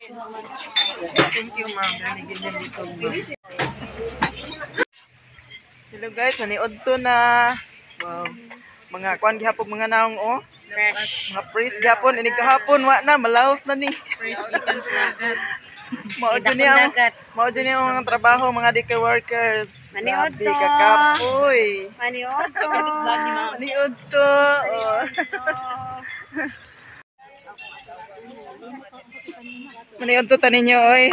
Thank you, ma'am. Hello guys, naniod to na. Wow. Mga kuan gihapon mga naong oh. Fresh. Mga fresh gihapon ini kahapon wa na malaos na ni. Fresh ikan sa dagat. Mao jud ang mga trabaho mga DK workers. Maniod to. Kakapoy. Maniod to. Maniod to. Oh. Maniod to tanin nyo oy.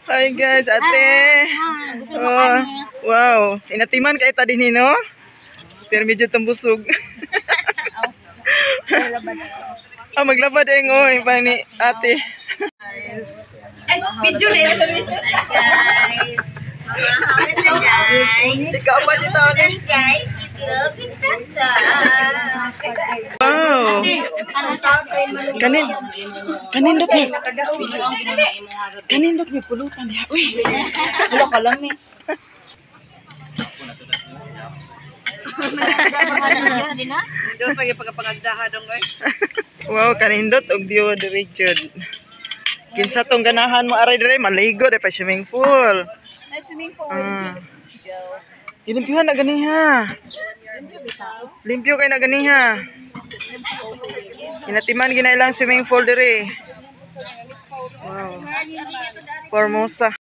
Hi guys, ate. Oh, wow, inatiman kay ta dinhi no? Pero medyo tambusog. Maglabad eng oy pani ate. Guys. Ay, video na yun. Hi guys. Mamahaw na siya guys. Ikaw pa dito ni? Guys, itlog with tata. Wow. Kanindot ni. Kanindot ni pulutan ya. Uy. Wala ka lang eh. Doon pa yung pagpangagdaha dong oy. Wow, kanindot og view diri jud. Kinsa tong ganahan mo aray dire maligo dai pa swimming pool. Ay, swimming pool. Ilimpyuhan na ganiha. Limpyo kay na ganiha. Inatiman ginailang swimming pool dire. Wow. Formosa.